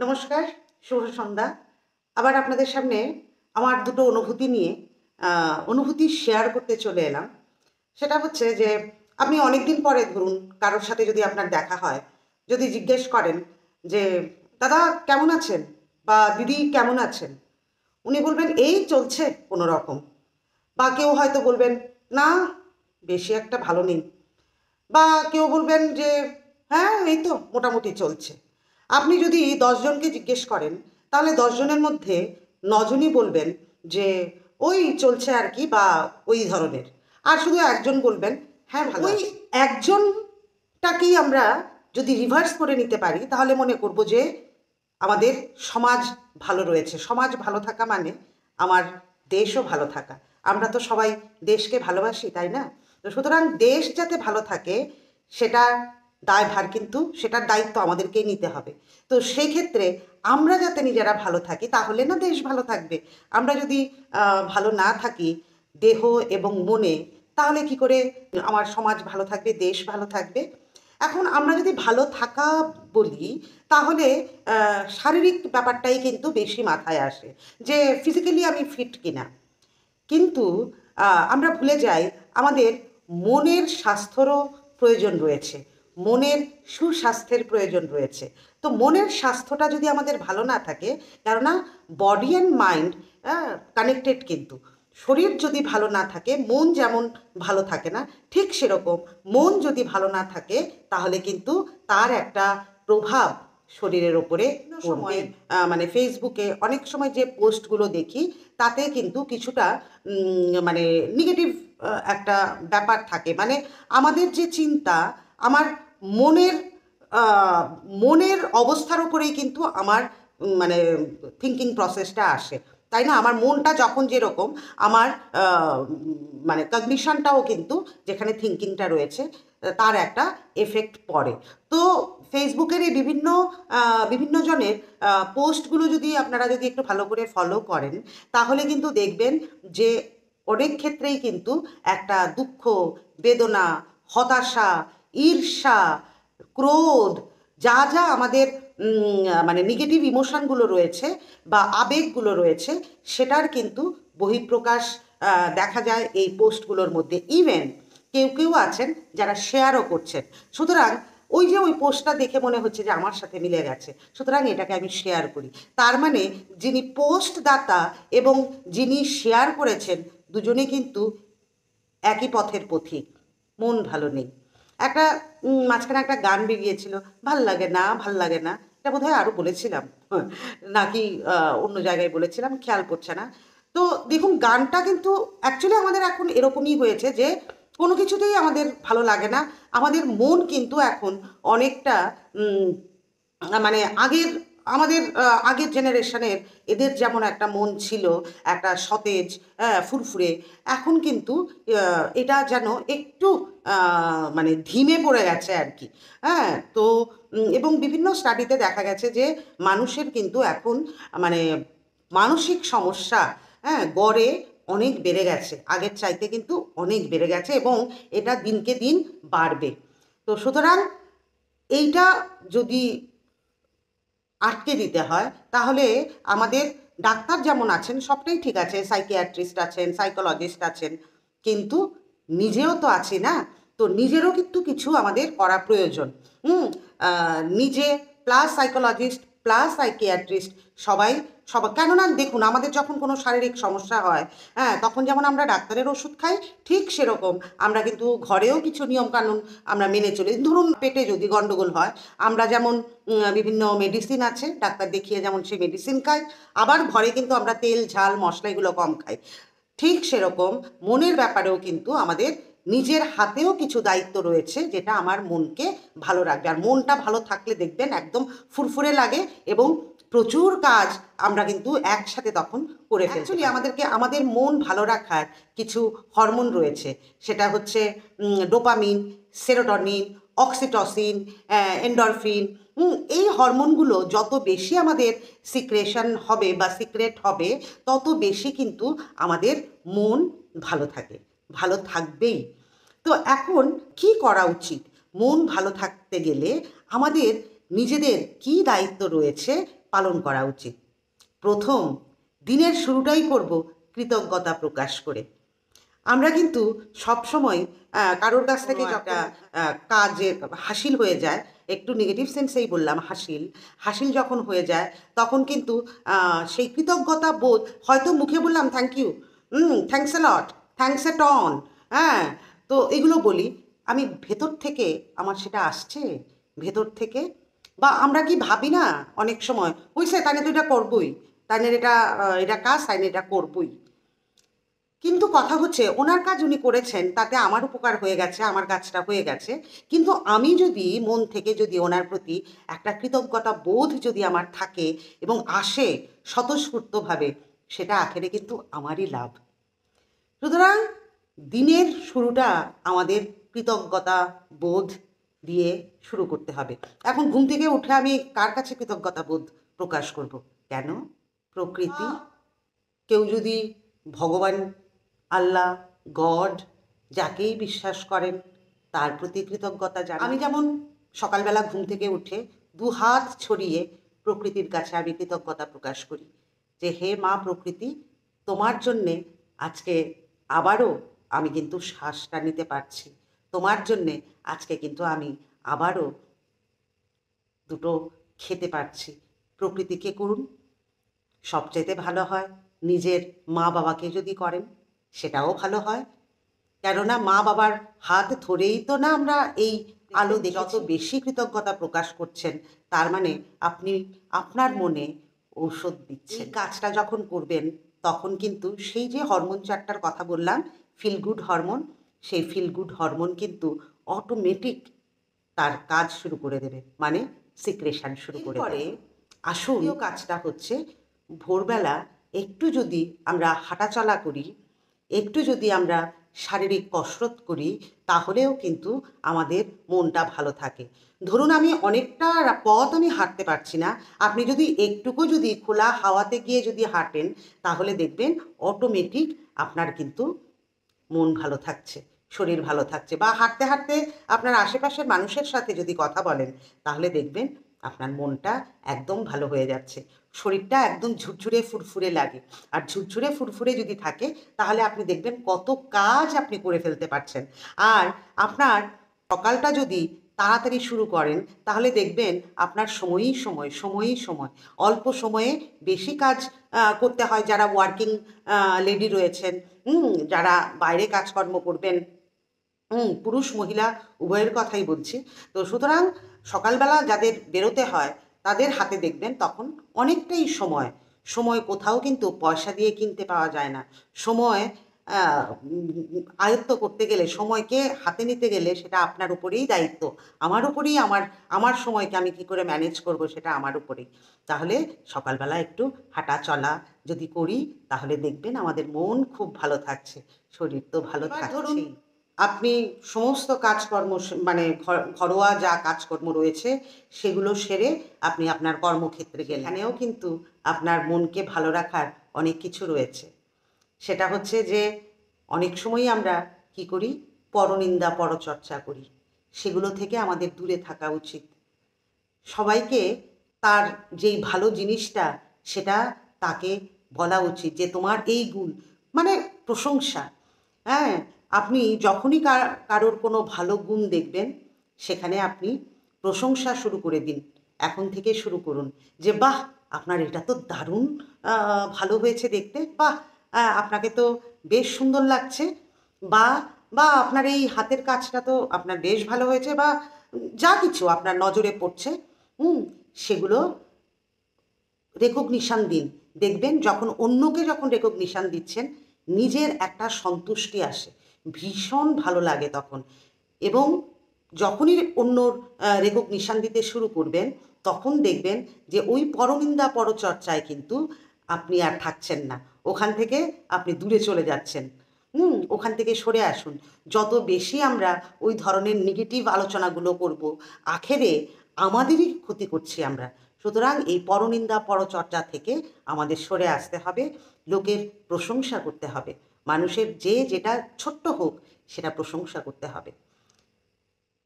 নমস্কার, শুভ সন্ধ্যা। আবার আপনাদের সামনে আমার দুটো অনুভূতি নিয়ে অনুভূতি শেয়ার করতে চলে এলাম। সেটা হচ্ছে যে আপনি অনেকদিন পরে ধরুন কারোর সাথে যদি আপনার দেখা হয়, যদি জিজ্ঞেস করেন যে, "দাদা কেমন আছেন?" বা "দিদি কেমন আছেন?" উনি বলবেন, "এই চলছে কোনো রকম।" বা কেউ হয়তো বলবেন, "না, বেশি একটা ভালো নেই।" বা কেউ বলবেন যে হ্যাঁ এই তো মোটামুটি চলছে। আপনি যদি ১০ জনকে জিজ্ঞেস করেন তাহলে ১০ জনের মধ্যে ৯ জনই বলবেন যে ওই চলছে আর কি, বা ওই ধরনের। আর শুধু একজন বলবেন হ্যাঁ ভালো আছি। ওই একজনটাকেই আমরা যদি রিভার্স করে নিতে পারি তাহলে মনে করব যে আমাদের সমাজ ভালো রয়েছে। সমাজ ভালো থাকা মানে আমার দেশও ভালো থাকা। আমরা তো সবাই দেশকে ভালোবাসি, তাই না? তো সুতরাং দেশ যাতে ভালো থাকে সেটার দায়ভার কিন্তু সেটার দায়িত্ব আমাদেরকেই নিতে হবে। তো সেই ক্ষেত্রে আমরা যাতে নিজেরা ভালো থাকি তাহলে না দেশ ভালো থাকবে। আমরা যদি ভালো না থাকি দেহ এবং মনে, তাহলে কি করে আমার সমাজ ভালো থাকবে, দেশ ভালো থাকবে? এখন আমরা যদি ভালো থাকা বলি তাহলে শারীরিক ব্যাপারটাই কিন্তু বেশি মাথায় আসে যে ফিজিক্যালি আমি ফিট কিনা। কিন্তু আমরা ভুলে যাই আমাদের মনের স্বাস্থ্যরও প্রয়োজন রয়েছে। মনের সুস্বাস্থ্যের প্রয়োজন রয়েছে। তো মনের স্বাস্থ্যটা যদি আমাদের ভালো না থাকে, কেননা বডি অ্যান্ড মাইন্ড কানেক্টেড কিন্তু। শরীর যদি ভালো না থাকে মন যেমন ভালো থাকে না, ঠিক সেরকম মন যদি ভালো না থাকে তাহলে কিন্তু তার একটা প্রভাব শরীরের ওপরে সময় মানে ফেসবুকে অনেক সময় যে পোস্টগুলো দেখি তাতে কিন্তু কিছুটা মানে নেগেটিভ একটা ব্যাপার থাকে। মানে আমাদের যে চিন্তা, আমার মনের মনের অবস্থার উপরেই কিন্তু আমার মানে থিঙ্কিং প্রসেসটা আসে, তাই না? আমার মনটা যখন যেরকম আমার মানে কগনিশনটাও কিন্তু যেখানে থিঙ্কিংটা রয়েছে তার একটা এফেক্ট পড়ে। তো ফেসবুকের এই বিভিন্ন জনের পোস্টগুলো যদি আপনারা যদি একটু ভালো করে ফলো করেন তাহলে কিন্তু দেখবেন যে অনেক ক্ষেত্রেই কিন্তু একটা দুঃখ, বেদনা, হতাশা, ঈর্ষা, ক্রোধ, যা যা আমাদের মানে নেগেটিভ ইমোশনগুলো রয়েছে বা আবেগগুলো রয়েছে সেটার কিন্তু বহিঃপ্রকাশ দেখা যায় এই পোস্টগুলোর মধ্যে। ইভেন কেউ কেউ আছেন যারা শেয়ারও করছেন। সুতরাং ওই যে ওই পোস্টটা দেখে মনে হচ্ছে যে আমার সাথে মিলে গেছে, সুতরাং এটাকে আমি শেয়ার করি। তার মানে যিনি পোস্ট দাতা এবং যিনি শেয়ার করেছেন দুজনেই কিন্তু একই পথের পথিক। মন ভালো নেই। একটা মাঝখানে একটা গান বেরিয়েছিল, ভাল লাগে না, ভাল লাগে না। এটা বোধহয় আরও বলেছিলাম নাকি অন্য জায়গায় বলেছিলাম, খেয়াল পড়ছে না। তো দেখুন গানটা কিন্তু অ্যাকচুয়ালি আমাদের এখন এরকমই হয়েছে যে কোনো কিছুতেই আমাদের ভালো লাগে না। আমাদের মন কিন্তু এখন অনেকটা মানে আমাদের আগের জেনারেশনের এদের যেমন একটা মন ছিল, একটা সতেজ, ফুরফুরে, এখন কিন্তু এটা যেন একটু মানে ধিমে পড়ে গেছে আর কি। হ্যাঁ, তো এবং বিভিন্ন স্টাডিতে দেখা গেছে যে মানুষের কিন্তু এখন মানে মানসিক সমস্যা, হ্যাঁ, গড়ে অনেক বেড়ে গেছে, আগের চাইতে কিন্তু অনেক বেড়ে গেছে এবং এটা দিনকে দিন বাড়বে। তো সুতরাং এইটা যদি আটকে দিতে হয় তাহলে আমাদের ডাক্তার যেমন আছেন সবটাই ঠিক আছে, সাইকিয়াট্রিস্ট আছেন, সাইকোলজিস্ট আছেন, কিন্তু নিজেও তো আছি না? তো নিজেরও কিন্তু কিছু আমাদের করা প্রয়োজন। নিজে প্লাস সাইকোলজিস্ট প্লাস সাইকিয়াট্রিস্ট সবাই কেননা দেখুন আমাদের যখন কোনো শারীরিক সমস্যা হয়, হ্যাঁ, তখন যেমন আমরা ডাক্তারের ওষুধ খাই ঠিক সেরকম আমরা কিন্তু ঘরেও কিছু নিয়মকানুন আমরা মেনে চলি। ধরুন পেটে যদি গণ্ডগোল হয় আমরা যেমন বিভিন্ন মেডিসিন আছে, ডাক্তার দেখিয়ে যেমন সেই মেডিসিন খাই, আবার ঘরে কিন্তু আমরা তেল ঝাল মশলা এগুলো কম খাই। ঠিক সেরকম মনের ব্যাপারেও কিন্তু আমাদের নিজের হাতেও কিছু দায়িত্ব রয়েছে যেটা আমার মনকে ভালো রাখবে। আর মনটা ভালো থাকলে দেখবেন একদম ফুরফুরে লাগে এবং প্রচুর কাজ আমরা কিন্তু একসাথে তখন করে ফেলতে পারি। অ্যাকচুয়ালি আমাদেরকে আমাদের মন ভালো রাখার কিছু হরমোন রয়েছে, সেটা হচ্ছে ডোপামিন, সেরোটনিন, অক্সিটসিন, এন্ডরফিন। এই হরমোনগুলো যত বেশি আমাদের সিক্রেশন হবে বা সিক্রেট হবে তত বেশি কিন্তু আমাদের মন ভালো থাকে, ভালো থাকবেই। তো এখন কি করা উচিত? মন ভালো থাকতে গেলে আমাদের নিজেদের কি দায়িত্ব রয়েছে পালন করা উচিত। প্রথম দিনের শুরুটাই করব কৃতজ্ঞতা প্রকাশ করে। আমরা কিন্তু সবসময় কারোর কাছ থেকে একটা কাজের হাসিল হয়ে যায়, একটু নেগেটিভ সেন্সেই বললাম, হাসিল যখন হয়ে যায় তখন কিন্তু সেই কৃতজ্ঞতা বোধ, হয়তো মুখে বললাম thank you, thanks a lot, thanks a ton, হ্যাঁ, তো এগুলো বলি, আমি ভেতর থেকে আমার সেটা আসছে ভেতর থেকে। বা আমরা কি ভাবি না অনেক সময়, হইছে তাইলে তো এটা করবই, তাইলে এটা কাজ, তাইলে এটা করবই। কিন্তু কথা হচ্ছে ওনার কাজ উনি করেছেন, তাতে আমার উপকার হয়ে গেছে, আমার কাজটা হয়ে গেছে। কিন্তু আমি যদি মন থেকে যদি ওনার প্রতি একটা কৃতজ্ঞতা বোধ যদি আমার থাকে এবং আসে স্বতঃস্ফূর্তভাবে, সেটা আখেরে কিন্তু আমারই লাভ। সুতরাং দিনের শুরুটা আমাদের কৃতজ্ঞতা বোধ দিয়ে শুরু করতে হবে। এখন ঘুম থেকে উঠে আমি কার কাছে কৃতজ্ঞতা বোধ প্রকাশ করব? কেন? প্রকৃতি, কেউ যদি ভগবান, আল্লাহ, গড, যাকেই বিশ্বাস করেন তার প্রতি কৃতজ্ঞতা জানান। আমি যেমন সকালবেলা ঘুম থেকে উঠে দুহাত ছড়িয়ে প্রকৃতির কাছে আমি কৃতজ্ঞতা প্রকাশ করি যে হে মা প্রকৃতি, তোমার জন্যে আজকে আবারও আমি কিন্তু শ্বাসটা নিতে পারছি, তোমার জন্যে আজকে কিন্তু আমি আবারও দুটো খেতে পারছি। প্রকৃতিকে করুন, সবচেয়ে ভালো হয় নিজের মা বাবাকে যদি করেন সেটাও ভালো হয়। কেননা মা বাবার হাত ধরেই তো না আমরা এই আলো দেখে, যত বেশি কৃতজ্ঞতা প্রকাশ করছেন তার মানে আপনি আপনার মনে ঔষধ দিচ্ছেন। এই কাজটা যখন করবেন তখন কিন্তু সেই যে হরমোন চারটার কথা বললাম, ফিল গুড হরমোন, সেই ফিল গুড হরমোন কিন্তু অটোমেটিক তার কাজ শুরু করে দেবে, মানে সিক্রেশন শুরু করে দেবে। আসল কাজটা হচ্ছে ভোরবেলা একটু যদি আমরা হাঁটাচলা করি, একটু যদি আমরা শারীরিক কসরত করি, তাহলেও কিন্তু আমাদের মনটা ভালো থাকে। ধরুন আমি অনেকটা পথ আমি হাঁটতে পারছি না, আপনি যদি একটুকু যদি খোলা হাওয়াতে গিয়ে যদি হাঁটেন, তাহলে দেখবেন অটোমেটিক আপনার কিন্তু মন ভালো থাকছে, শরীর ভালো থাকছে। বা হাঁটতে হাঁটতে আপনার আশেপাশের মানুষের সাথে যদি কথা বলেন, তাহলে দেখবেন আপনার মনটা একদম ভালো হয়ে যাচ্ছে, শরীরটা একদম ঝুরঝুরে ফুরফুরে লাগে। আর ঝুরঝুরে ফুরফুরে যদি থাকে তাহলে আপনি দেখবেন কত কাজ আপনি করে ফেলতে পারছেন। আর আপনার সকালটা যদি তাড়াতাড়ি শুরু করেন তাহলে দেখবেন আপনার সময়ই সময়, অল্প সময়ে বেশি কাজ করতে হয়। যারা ওয়ার্কিং লেডি রয়েছেন, যারা বাইরে কাজকর্ম করবেন, পুরুষ মহিলা উভয়ের কথাই বলছি, তো সুতরাং সকালবেলা যাদের বেরোতে হয় তাদের হাতে দেখবেন তখন অনেকটাই সময় কোথাও কিন্তু পয়সা দিয়ে কিনতে পাওয়া যায় না। সময় আয়ত্ত করতে গেলে, সময়কে হাতে নিতে গেলে সেটা আপনার উপরেই দায়িত্ব, আমার উপরেই, আমার সময়কে আমি কী করে ম্যানেজ করব সেটা আমার উপরেই। তাহলে সকালবেলা একটু হাঁটা চলা যদি করি তাহলে দেখবেন আমাদের মন খুব ভালো থাকছে, শরীর তো ভালো থাকছেই। আপনি সমস্ত কাজকর্ম মানে ঘরোয়া যা কাজকর্ম রয়েছে সেগুলো সেরে আপনি আপনার কর্মক্ষেত্রে গেলেন, এখানেও কিন্তু আপনার মনকে ভালো রাখার অনেক কিছু রয়েছে। সেটা হচ্ছে যে অনেক সময়ই আমরা কি করি, পরনিন্দা পরচর্চা করি, সেগুলো থেকে আমাদের দূরে থাকা উচিত। সবাইকে তার যেই ভালো জিনিসটা সেটা তাকে বলা উচিত যে তোমার এই গুণ, মানে প্রশংসা। হ্যাঁ, আপনি যখনই কারোর কোনো ভালো গুণ দেখবেন সেখানে আপনি প্রশংসা শুরু করে দিন, এখন থেকে শুরু করুন যে বাহ, আপনার এটা তো দারুণ ভালো হয়েছে দেখতে, বাহ, আপনাকে তো বেশ সুন্দর লাগছে, বা বা আপনার এই হাতের কাজটা তো আপনার বেশ ভালো হয়েছে, বা যা কিছু আপনার নজরে পড়ছে, সেগুলো রেকগনিশন দিন। দেখবেন যখন রেকগনিশন দিচ্ছেন নিজের একটা সন্তুষ্টি আসে, ভীষণ ভালো লাগে তখন। এবং যখনই অন্যর রেকগনিশন দিতে শুরু করবেন তখন দেখবেন যে ওই পরনিন্দা পরচর্চায় কিন্তু আপনি আর থাকছেন না, ওখান থেকে আপনি দূরে চলে যাচ্ছেন। ওখান থেকে সরে আসুন। যত বেশি আমরা ওই ধরনের নেগেটিভ আলোচনাগুলো করব, আখেরে আমাদেরই ক্ষতি করছি আমরা। সুতরাং এই পরনিন্দা পরচর্চা থেকে আমাদের সরে আসতে হবে, লোকের প্রশংসা করতে হবে, মানুষের যেটা ছোট্ট হোক সেটা প্রশংসা করতে হবে।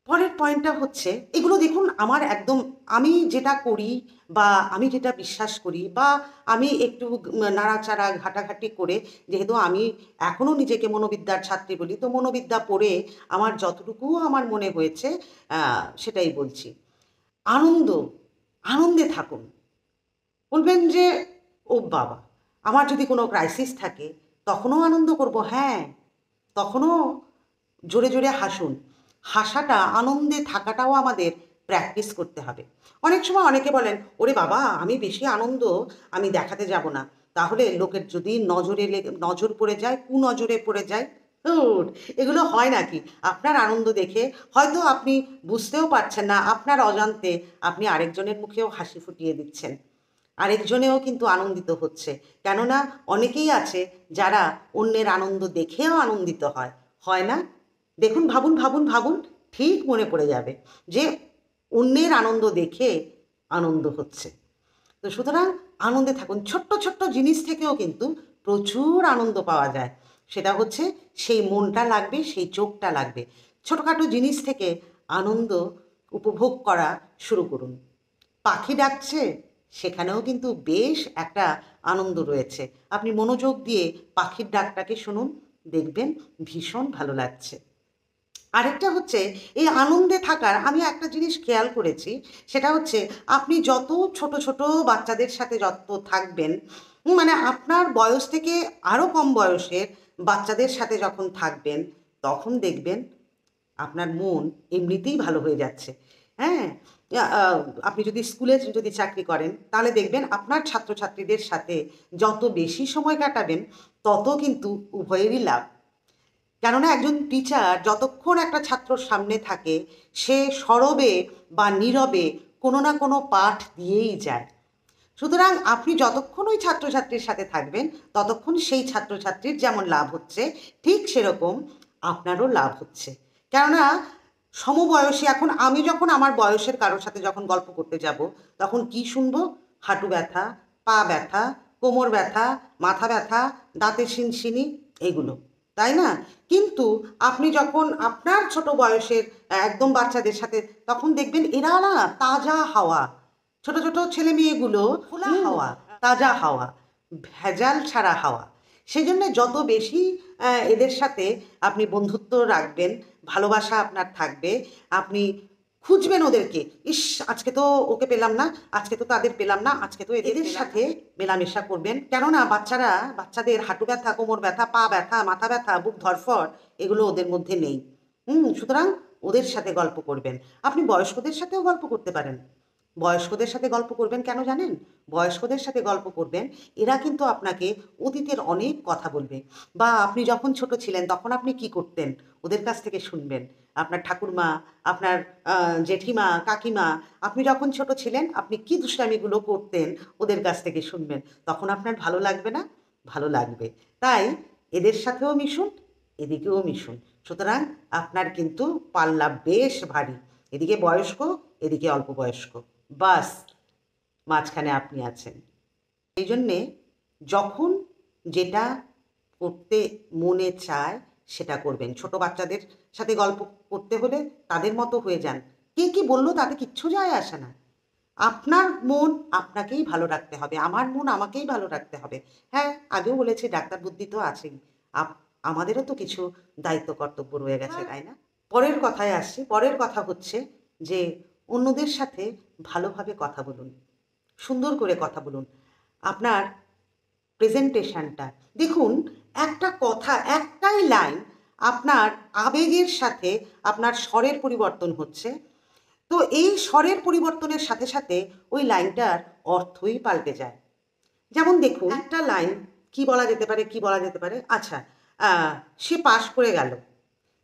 পরের পয়েন্টটা হচ্ছে, এগুলো দেখুন আমার একদম, আমি যেটা করি বা আমি যেটা বিশ্বাস করি বা আমি একটু নাড়াচাড়া ঘাটাঘাটি করে, যেহেতু আমি এখনও নিজেকে মনোবিদ্যার ছাত্রী বলি, তো মনোবিদ্যা পড়ে আমার যতটুকু আমার মনে হয়েছে সেটাই বলছি। আনন্দ, আনন্দে থাকুন। বলবেন যে ও বাবা, আমার যদি কোনো ক্রাইসিস থাকে তখনও আনন্দ করব, হ্যাঁ, তখনও জোরে জোরে হাসুন। হাসাটা, আনন্দে থাকাটাও আমাদের প্র্যাকটিস করতে হবে। অনেক সময় অনেকে বলেন, ওরে বাবা আমি বেশি আনন্দ আমি দেখাতে যাব না, তাহলে লোকের যদি নজর পড়ে যায়, কুনজরে পড়ে যায়। ধুর, এগুলো হয় নাকি? আপনার আনন্দ দেখে হয়তো আপনি বুঝতেও পারছেন না, আপনার অজান্তে আপনি আরেকজনের মুখেও হাসি ফুটিয়ে দিচ্ছেন, আরেকজনেও কিন্তু আনন্দিত হচ্ছে। কেননা অনেকেই আছে যারা অন্যের আনন্দ দেখেও আনন্দিত হয়, হয় না? দেখুন, ভাবুন ভাবুন ভাবুন, ঠিক মনে পড়ে যাবে যে অন্যের আনন্দ দেখে আনন্দ হচ্ছে। তো সুতরাং আনন্দে থাকুন। ছোট্ট ছোট্ট জিনিস থেকেও কিন্তু প্রচুর আনন্দ পাওয়া যায়। সেটা হচ্ছে সেই মনটা লাগবে, সেই চোখটা লাগবে। ছোটোখাটো জিনিস থেকে আনন্দ উপভোগ করা শুরু করুন। পাখি ডাকছে, সেখানেও কিন্তু বেশ একটা আনন্দ রয়েছে। আপনি মনোযোগ দিয়ে পাখির ডাকটাকে শুনুন, দেখবেন ভীষণ ভালো লাগছে। আরেকটা হচ্ছে, এই আনন্দে থাকার আমি একটা জিনিস খেয়াল করেছি, সেটা হচ্ছে আপনি যত ছোট ছোট বাচ্চাদের সাথে যত থাকবেন, মানে আপনার বয়স থেকে আরও কম বয়সের বাচ্চাদের সাথে যখন থাকবেন, তখন দেখবেন আপনার মন এমনিতেই ভালো হয়ে যাচ্ছে। হ্যাঁ, আপনি যদি স্কুলে যদি চাকরি করেন, তাহলে দেখবেন আপনার ছাত্রছাত্রীদের সাথে যত বেশি সময় কাটাবেন, তত কিন্তু উভয়েরই লাভ। কেননা একজন টিচার যতক্ষণ একটা ছাত্রর সামনে থাকে, সে সরবে বা নীরবে কোনো না কোনো পাঠ দিয়েই যায়। সুতরাং আপনি যতক্ষণ ওই ছাত্রছাত্রীর সাথে থাকবেন, ততক্ষণ সেই ছাত্রছাত্রীর যেমন লাভ হচ্ছে, ঠিক সেরকম আপনারও লাভ হচ্ছে। কেননা সমবয়সী, এখন আমি যখন আমার বয়সের কারোর সাথে যখন গল্প করতে যাব, তখন কি শুনবো? হাঁটু ব্যথা, পা ব্যথা, কোমর ব্যথা, মাথা ব্যথা, দাঁতের শিনশিনি, এগুলো, তাই না? কিন্তু আপনি যখন আপনার ছোট বয়সের একদম বাচ্চাদের সাথে, তখন দেখবেন এরা না তাজা হাওয়া, ছোট ছোট ছেলে মেয়েগুলো খোলা হাওয়া, তাজা হাওয়া, ভেজাল ছাড়া হাওয়া। সেই জন্য যত বেশি এদের সাথে আপনি বন্ধুত্ব রাখবেন, ভালোবাসা আপনার থাকবে, আপনি খুঁজবেন ওদেরকে, ইস আজকে তো ওকে পেলাম না, আজকে তো তাদের পেলাম না, আজকে তো এদের সাথে মেলামেশা করবেন। কেননা বাচ্চাদের হাঁটু ব্যথা, কোমর ব্যথা, পা ব্যথা, মাথা ব্যথা, বুক ধরফর, এগুলো ওদের মধ্যে নেই। সুতরাং ওদের সাথে গল্প করবেন। আপনি বয়স্কদের সাথেও গল্প করতে পারেন। বয়স্কদের সাথে গল্প করবেন কেন জানেন? বয়স্কদের সাথে গল্প করবেন, এরা কিন্তু আপনাকে অতীতের অনেক কথা বলবে। বা আপনি যখন ছোট ছিলেন তখন আপনি কি করতেন, ওদের কাছ থেকে শুনবেন। আপনার ঠাকুরমা, আপনার জেঠিমা, কাকিমা, আপনি যখন ছোট ছিলেন আপনি কি দুষ্টামিগুলো করতেন, ওদের কাছ থেকে শুনবেন। তখন আপনার ভালো লাগবে না? ভালো লাগবে। তাই এদের সাথেও মিশুন, এদিকেও মিশুন। সুতরাং আপনার কিন্তু পাল্লা বেশ ভারী। এদিকে বয়স্ক, এদিকে অল্প বয়স্ক, বাস মাঝখানে আপনি আছেন। সেই জন্যে যখন যেটা করতে মনে চায় সেটা করবেন। ছোট বাচ্চাদের সাথে গল্প করতে হলে তাদের মতো হয়ে যান। কে কি বললো তাতে কিচ্ছু যায় আসে না। আপনার মন আপনাকেই ভালো রাখতে হবে, আমার মন আমাকেই ভালো রাখতে হবে। হ্যাঁ, আগেও বলেছি ডাক্তার বুদ্ধি তো আছেই। আমাদেরও তো কিছু দায়িত্ব কর্তব্য রয়ে গেছে, তাই না? পরের কথায় আসছি। পরের কথা হচ্ছে যে অন্যদের সাথে ভালোভাবে কথা বলুন, সুন্দর করে কথা বলুন। আপনার প্রেজেন্টেশনটা দেখুন, একটা কথা, একটাই লাইন, আপনার আবেগের সাথে আপনার স্বরের পরিবর্তন হচ্ছে। তো এই স্বরের পরিবর্তনের সাথে সাথে ওই লাইনটার অর্থই পাল্টে যায়। যেমন দেখুন, একটা লাইন কি বলা যেতে পারে, কি বলা যেতে পারে, আচ্ছা, সে পাশ করে গেল।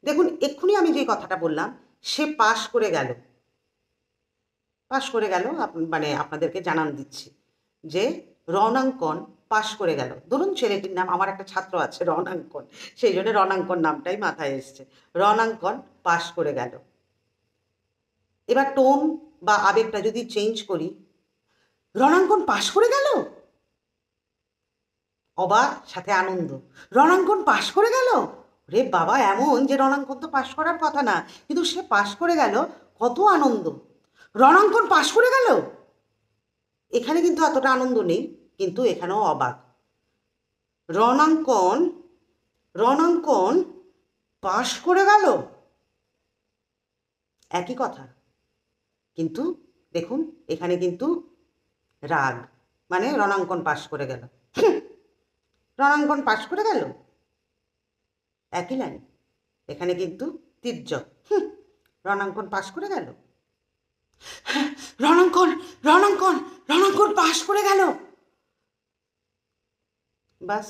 দেখুন, এক্ষুনি আমি যে কথাটা বললাম, সে পাশ করে গেল, পাশ করে গেল, মানে আপনাদেরকে জানান দিচ্ছি যে রণাঙ্কন পাশ করে গেল। ধরুন ছেলেটির নাম, আমার একটা ছাত্র আছে রণাঙ্কন, সেই জন্য রণাঙ্কন নামটাই মাথায় এসছে। রণাঙ্কন পাশ করে গেল। এবার টোন বা আবেগটা যদি চেঞ্জ করি, রণাঙ্কন পাশ করে গেল, অবাক সাথে আনন্দ, রণাঙ্কন পাশ করে গেল, রে বাবা, এমন যে রণাঙ্কন তো পাশ করার কথা না, কিন্তু সে পাশ করে গেল, কত আনন্দ। রণাঙ্কন পাশ করে গেল, এখানে কিন্তু এতটা আনন্দ নেই, কিন্তু এখানেও অবাক। রণাঙ্কন রণাঙ্কন পাশ করে গেল, একই কথা, কিন্তু দেখুন এখানে কিন্তু রাগ, মানে রণাঙ্কন পাশ করে গেল, রণাঙ্কন পাশ করে গেল, একই লাইন, এখানে কিন্তু তির্যক, রণাঙ্কন পাশ করে গেল, রণাঙ্কন রণাঙ্কন রণাঙ্কন পাশ করে গেল, বাস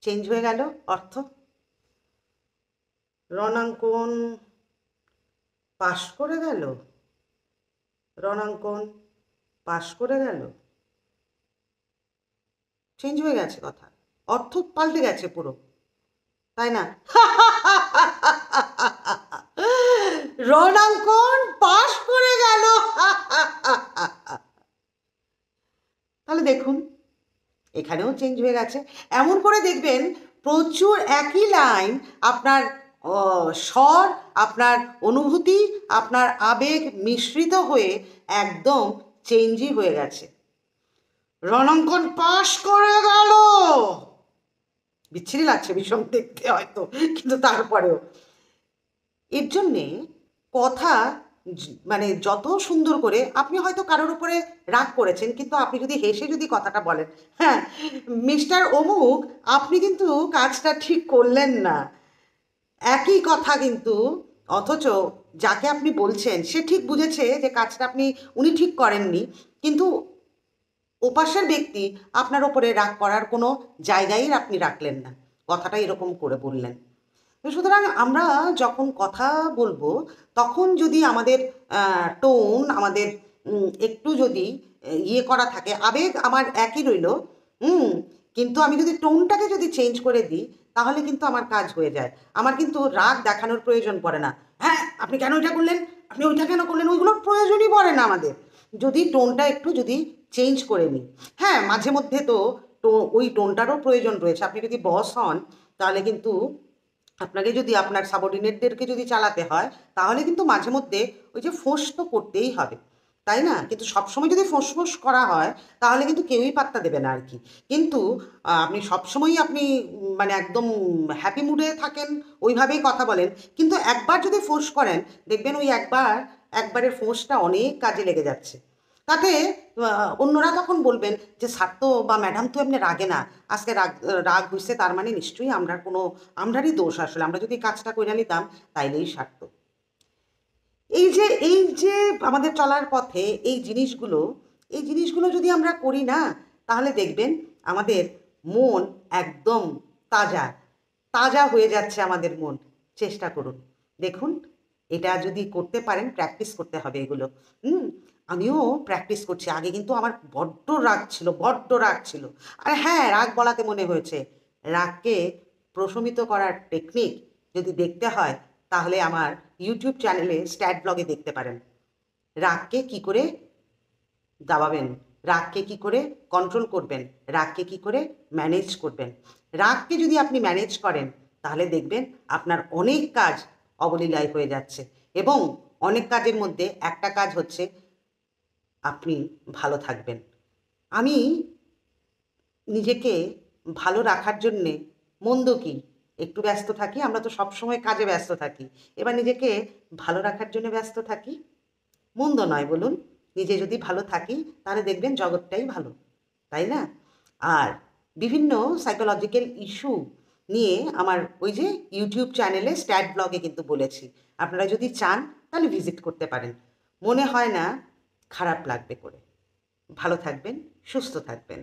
চেঞ্জ হয়ে গেল অর্থ। রণাঙ্কন পাশ করে গেল, রণাঙ্কন পাশ করে গেল, চেঞ্জ হয়ে গেছে কথা, অর্থ পাল্টে গেছে পুরো, তাই না? রণাঙ্কন পাশ করে গেল। তাহলে দেখুন এখানেও চেঞ্জ হয়ে গেছে। এমন করে দেখবেন প্রচুর একই লাইন, আপনার স্বর, আপনার অনুভূতি, আপনার আবেগ মিশ্রিত হয়ে একদম চেঞ্জই হয়ে গেছে। রণাঙ্কন পাশ করে গেল, বিচ্ছিরি লাগছে ভীষণ দেখতে হয়তো, কিন্তু তারপরেও এর জন্যে কথা মানে যত সুন্দর করে, আপনি হয়তো কারোর উপরে রাগ করেছেন, কিন্তু আপনি যদি হেসে যদি কথাটা বলেন, হ্যাঁ মিস্টার অমুক আপনি কিন্তু কাজটা ঠিক করলেন না, একই কথা কিন্তু, অথচ যাকে আপনি বলছেন সে ঠিক বুঝেছে যে কাজটা উনি ঠিক করেননি, কিন্তু ওপাশের ব্যক্তি আপনার ওপরে রাগ করার কোনো জায়গাই আপনি রাখলেন না, কথাটা এরকম করে বললেন। সুতরাং আমরা যখন কথা বলবো, তখন যদি আমাদের টোন, আমাদের একটু যদি ইয়ে করা থাকে, আবেগ আমার একই রইল, কিন্তু আমি যদি টোনটাকে যদি চেঞ্জ করে দিই, তাহলে কিন্তু আমার কাজ হয়ে যায়। আমার কিন্তু রাগ দেখানোর প্রয়োজন পড়ে না, হ্যাঁ আপনি কেন এটা করলেন, আপনি ওইটা কেন করলেন, ওইগুলোর প্রয়োজনই পড়ে না আমাদের, যদি টোনটা একটু যদি চেঞ্জ করে নিই। হ্যাঁ মাঝে মধ্যে তো ওই টোনটারও প্রয়োজন রয়েছে। আপনি যদি বস হন, তাহলে কিন্তু আপনাকে যদি আপনার সাবঅর্ডিনেটদেরকে যদি চালাতে হয়, তাহলে কিন্তু মাঝে মধ্যে ওই যে ফোঁস তো করতেই হবে, তাই না? কিন্তু সবসময় যদি ফোঁস করা হয়, তাহলে কিন্তু কেউই পাত্তা দেবে না আর কি। কিন্তু আপনি সবসময়ই মানে একদম হ্যাপি মুডে থাকেন, ওইভাবেই কথা বলেন, কিন্তু একবার যদি ফোঁস করেন, দেখবেন ওই একবারের ফোঁসটা অনেক কাজে লেগে যাচ্ছে। তাতে অন্যরা তখন বলবেন যে স্যার তো বা ম্যাডাম তো এমনি রাগে না, আজকে রাগ হইছে, তার মানে নিশ্চয়ই আমরারই দোষ, আসলে আমরা যদি কাজটা করে নিতাম তাইলেই সারত। এই যে আমাদের চলার পথে এই জিনিসগুলো যদি আমরা করি না, তাহলে দেখবেন আমাদের মন একদম তাজা তাজা হয়ে যাচ্ছে আমাদের মন। চেষ্টা করুন, দেখুন এটা যদি করতে পারেন, প্র্যাকটিস করতে হবে এগুলো। আমিও প্র্যাকটিস করছি, আগে কিন্তু আমার বড্ড রাগ ছিল। আর হ্যাঁ, রাগ বলাতে মনে হয়েছে, রাগকে প্রশমিত করার টেকনিক যদি দেখতে হয়, তাহলে আমার ইউটিউব চ্যানেলে স্ট্যাট ব্লগে দেখতে পারেন। রাগকে কি করে দাবাবেন, রাগকে কি করে কন্ট্রোল করবেন, রাগকে কি করে ম্যানেজ করবেন। রাগকে যদি আপনি ম্যানেজ করেন, তাহলে দেখবেন আপনার অনেক কাজ অবলীলায় হয়ে যাচ্ছে, এবং অনেক কাজের মধ্যে একটা কাজ হচ্ছে আপনি ভালো থাকবেন। আমি নিজেকে ভালো রাখার জন্যে মন্দ কি, একটু ব্যস্ত থাকি, আমরা তো সবসময় কাজে ব্যস্ত থাকি, এবার নিজেকে ভালো রাখার জন্য ব্যস্ত থাকি, মন্দ নয় বলুন। নিজে যদি ভালো থাকি, তাহলে দেখবেন জগৎটাই ভালো, তাই না? আর বিভিন্ন সাইকোলজিক্যাল ইস্যু নিয়ে আমার ওই যে ইউটিউব চ্যানেলে স্ট্যাট ব্লগে কিন্তু বলেছি, আপনারা যদি চান তাহলে ভিজিট করতে পারেন। মনে হয় না খারাপ লাগবে করে। ভালো থাকবেন, সুস্থ থাকবেন।